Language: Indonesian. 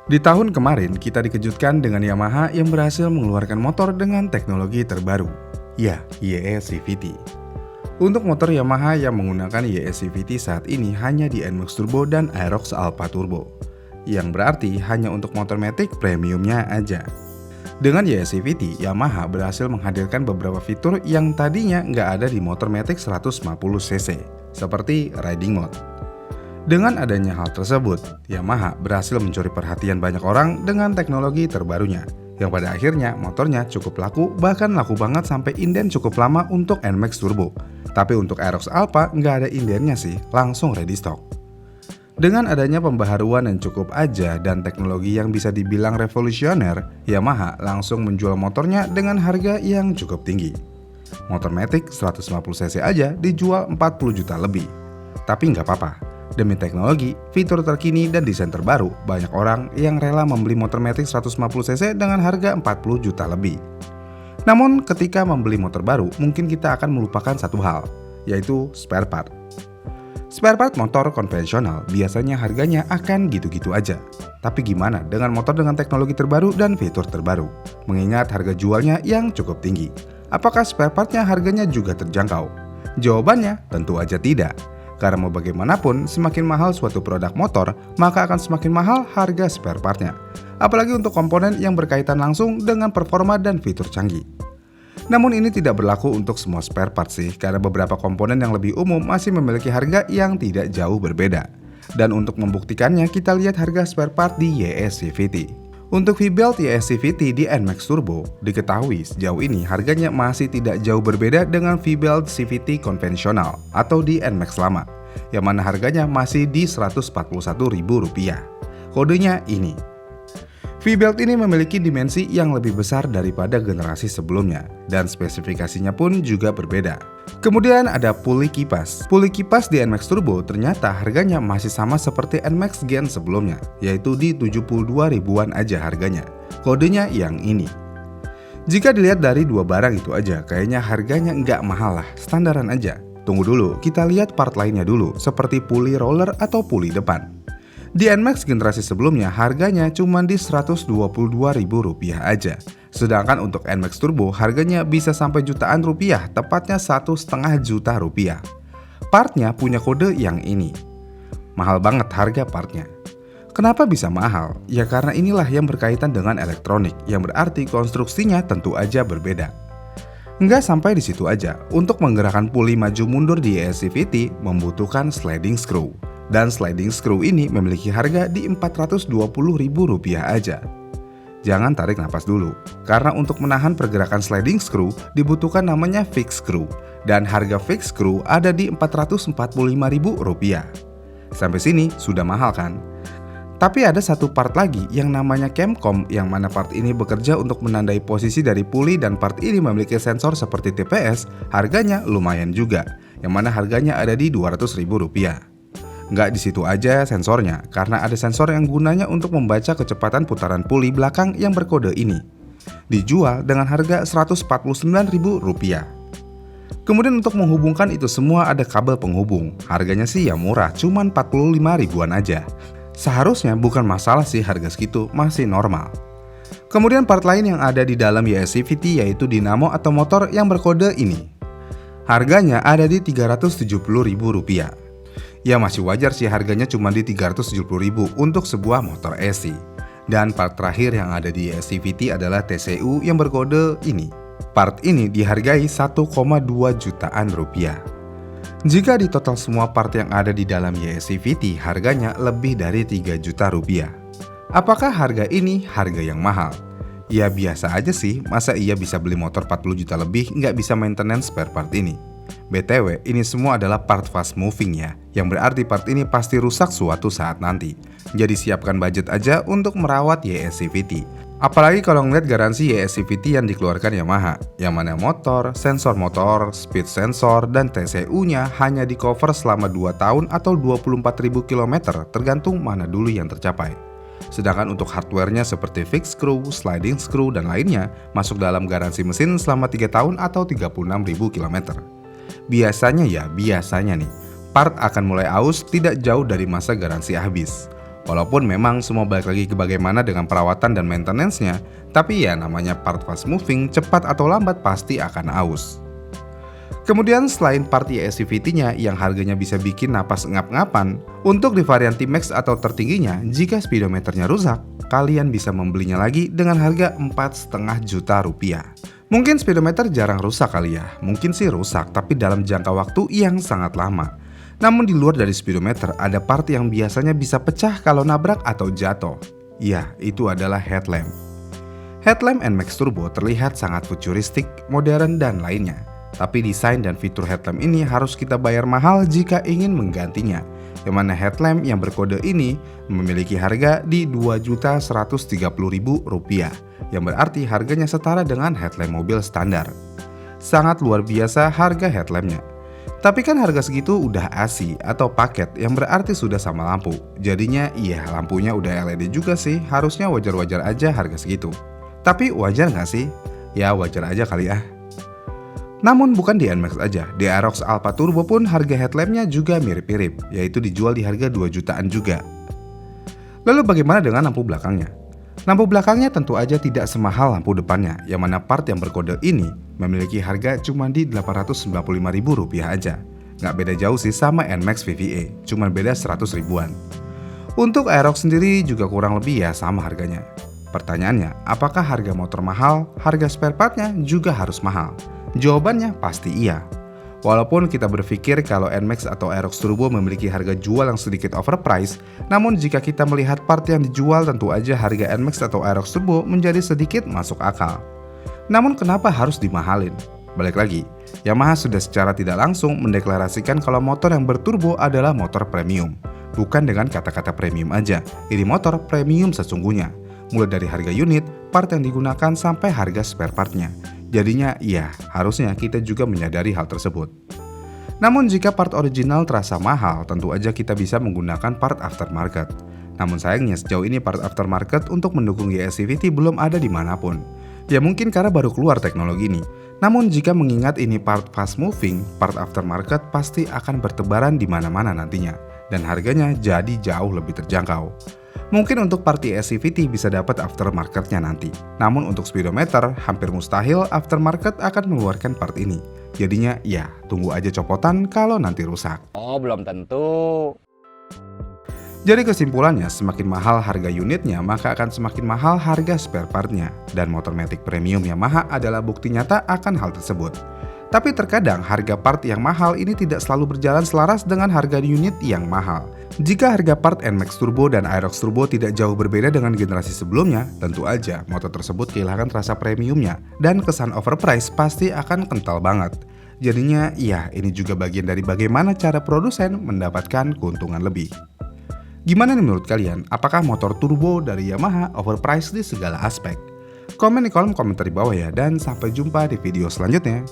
Di tahun kemarin, kita dikejutkan dengan Yamaha yang berhasil mengeluarkan motor dengan teknologi terbaru. Ya, YS CVT. Untuk motor Yamaha yang menggunakan YS CVT saat ini hanya di NMAX Turbo dan Aerox Alpha Turbo. Yang berarti hanya untuk motor matic premiumnya aja. Dengan YS CVT, Yamaha berhasil menghadirkan beberapa fitur yang tadinya nggak ada di motor matic 150cc, seperti Riding Mode. Dengan adanya hal tersebut, Yamaha berhasil mencuri perhatian banyak orang dengan teknologi terbarunya, yang pada akhirnya motornya cukup laku, bahkan laku banget sampai inden cukup lama untuk NMAX Turbo. Tapi untuk Aerox Alpha nggak ada indennya sih, langsung ready stock. Dengan adanya pembaharuan yang cukup aja dan teknologi yang bisa dibilang revolusioner, Yamaha langsung menjual motornya dengan harga yang cukup tinggi. Motor matic 150cc aja dijual 40 juta lebih. Tapi nggak apa-apa. Demi teknologi, fitur terkini, dan desain terbaru, banyak orang yang rela membeli motor matic 150cc dengan harga 40 juta lebih. Namun, ketika membeli motor baru, mungkin kita akan melupakan satu hal, yaitu spare part. Spare part motor konvensional biasanya harganya akan gitu-gitu aja. Tapi gimana dengan motor dengan teknologi terbaru dan fitur terbaru? Mengingat harga jualnya yang cukup tinggi, apakah spare partnya harganya juga terjangkau? Jawabannya tentu aja tidak. Karena mau bagaimanapun, semakin mahal suatu produk motor, maka akan semakin mahal harga spare partnya. Apalagi untuk komponen yang berkaitan langsung dengan performa dan fitur canggih. Namun ini tidak berlaku untuk semua spare part sih, karena beberapa komponen yang lebih umum masih memiliki harga yang tidak jauh berbeda. Dan untuk membuktikannya, kita lihat harga spare part di YS CVT. Untuk V-Belt YS CVT di NMAX Turbo, diketahui sejauh ini harganya masih tidak jauh berbeda dengan V-Belt CVT konvensional atau di NMAX lama, yang mana harganya masih di Rp141.000. Kodenya ini. V-Belt ini memiliki dimensi yang lebih besar daripada generasi sebelumnya, dan spesifikasinya pun juga berbeda. Kemudian ada pulley kipas. Pulley kipas di NMAX Turbo ternyata harganya masih sama seperti NMAX Gen sebelumnya, yaitu di 72 ribuan aja harganya. Kodenya yang ini. Jika dilihat dari dua barang itu aja, kayaknya harganya nggak mahal lah, standaran aja. Tunggu dulu, kita lihat part lainnya dulu, seperti pulley roller atau pulley depan. Di NMAX generasi sebelumnya harganya cuma di Rp122.000 aja. Sedangkan untuk NMAX Turbo harganya bisa sampai jutaan rupiah, tepatnya Rp1,5 juta. Partnya punya kode yang ini. Mahal banget harga partnya. Kenapa bisa mahal? Ya karena inilah yang berkaitan dengan elektronik, yang berarti konstruksinya tentu aja berbeda. Nggak sampai di situ aja, untuk menggerakkan pulley maju mundur di YS CVT membutuhkan sliding screw. Dan sliding screw ini memiliki harga di Rp420.000 aja. Jangan tarik napas dulu, karena untuk menahan pergerakan sliding screw dibutuhkan namanya fixed screw. Dan harga fixed screw ada di Rp445.000. Sampai sini sudah mahal kan? Tapi ada satu part lagi yang namanya Camcom, yang mana part ini bekerja untuk menandai posisi dari pulley, dan part ini memiliki sensor seperti TPS, harganya lumayan juga, yang mana harganya ada di Rp200.000. Nggak di situ aja sensornya, karena ada sensor yang gunanya untuk membaca kecepatan putaran pulley belakang yang berkode ini. Dijual dengan harga Rp149.000. Kemudian untuk menghubungkan itu semua ada kabel penghubung. Harganya sih ya murah, cuma 45 ribuan aja. Seharusnya bukan masalah sih harga segitu, masih normal. Kemudian part lain yang ada di dalam YS CVT yaitu dinamo atau motor yang berkode ini. Harganya ada di Rp370.000. Ya masih wajar sih harganya cuma di Rp370.000 untuk sebuah motor AC. Dan part terakhir yang ada di YS CVT adalah TCU yang berkode ini. Part ini dihargai 1,2 jutaan rupiah. Jika di total semua part yang ada di dalam YS CVT harganya lebih dari 3 juta rupiah. Apakah harga ini harga yang mahal? Ya biasa aja sih, masa iya bisa beli motor 40 juta lebih nggak bisa maintenance spare part ini? BTW, ini semua adalah part fast moving ya, yang berarti part ini pasti rusak suatu saat nanti. Jadi siapkan budget aja untuk merawat YS CVT. Apalagi kalau ngeliat garansi YS CVT yang dikeluarkan Yamaha, yang mana motor, sensor motor, speed sensor, dan TCU-nya hanya di cover selama 2 tahun atau 24.000 km tergantung mana dulu yang tercapai. Sedangkan untuk hardware-nya seperti fixed screw, sliding screw, dan lainnya masuk dalam garansi mesin selama 3 tahun atau 36.000 km. Biasanya nih, part akan mulai aus tidak jauh dari masa garansi habis. Walaupun memang semua balik lagi ke bagaimana dengan perawatan dan maintenance-nya, tapi ya namanya part fast moving, cepat atau lambat pasti akan aus. Kemudian selain part YSCVT-nya yang harganya bisa bikin napas ngap-ngapan, untuk di varian T-Max atau tertingginya, jika speedometernya rusak, kalian bisa membelinya lagi dengan harga 4,5 juta rupiah. Mungkin speedometer jarang rusak kali ya, mungkin sih rusak tapi dalam jangka waktu yang sangat lama. Namun di luar dari speedometer ada part yang biasanya bisa pecah kalau nabrak atau jatuh. Ya, itu adalah headlamp. Headlamp NMAX Turbo terlihat sangat futuristik, modern, dan lainnya. Tapi desain dan fitur headlamp ini harus kita bayar mahal jika ingin menggantinya. Yang mana headlamp yang berkode ini memiliki harga di Rp2.130.000, yang berarti harganya setara dengan headlamp mobil standar. Sangat luar biasa harga headlampnya. Tapi kan harga segitu udah ASI atau paket yang berarti sudah sama lampu. Jadinya iya lampunya udah LED juga sih, harusnya wajar-wajar aja harga segitu. Tapi wajar nggak sih? Ya wajar aja kali ya. Namun bukan di NMAX aja, di Aerox Alpha Turbo pun harga headlampnya juga mirip-mirip, yaitu dijual di harga 2 jutaan juga. Lalu bagaimana dengan lampu belakangnya? Lampu belakangnya tentu aja tidak semahal lampu depannya, yang mana part yang berkode ini memiliki harga cuma di Rp895.000 aja. Nggak beda jauh sih sama NMAX VVA, cuma beda 100 ribuan. Untuk Aerox sendiri juga kurang lebih ya sama harganya. Pertanyaannya, apakah harga motor mahal, harga spare partnya juga harus mahal? Jawabannya pasti iya. Walaupun kita berpikir kalau NMAX atau Aerox Turbo memiliki harga jual yang sedikit overpriced, namun jika kita melihat part yang dijual tentu aja harga NMAX atau Aerox Turbo menjadi sedikit masuk akal. Namun kenapa harus dimahalin? Balik lagi, Yamaha sudah secara tidak langsung mendeklarasikan kalau motor yang berturbo adalah motor premium. Bukan dengan kata-kata premium aja, ini motor premium sesungguhnya. Mulai dari harga unit, part yang digunakan sampai harga spare partnya. Jadinya ya, harusnya kita juga menyadari hal tersebut. Namun jika part original terasa mahal, tentu aja kita bisa menggunakan part aftermarket. Namun sayangnya sejauh ini part aftermarket untuk mendukung YSCVT belum ada dimanapun. Ya mungkin karena baru keluar teknologi ini. Namun jika mengingat ini part fast moving, part aftermarket pasti akan bertebaran di mana-mana nantinya. Dan harganya jadi jauh lebih terjangkau. Mungkin untuk part YSCVT bisa dapat aftermarketnya nanti. Namun untuk speedometer, hampir mustahil aftermarket akan mengeluarkan part ini. Jadinya ya, tunggu aja copotan kalau nanti rusak. Oh, belum tentu. Jadi kesimpulannya, semakin mahal harga unitnya, maka akan semakin mahal harga spare partnya. Dan motor Matic Premium Yamaha adalah bukti nyata akan hal tersebut. Tapi terkadang harga part yang mahal ini tidak selalu berjalan selaras dengan harga unit yang mahal. Jika harga part NMAX Turbo dan Aerox Turbo tidak jauh berbeda dengan generasi sebelumnya, tentu aja motor tersebut kehilangan rasa premiumnya dan kesan overpriced pasti akan kental banget. Jadinya ya ini juga bagian dari bagaimana cara produsen mendapatkan keuntungan lebih. Gimana nih menurut kalian? Apakah motor turbo dari Yamaha overpriced di segala aspek? Komen di kolom komentar di bawah ya, dan sampai jumpa di video selanjutnya.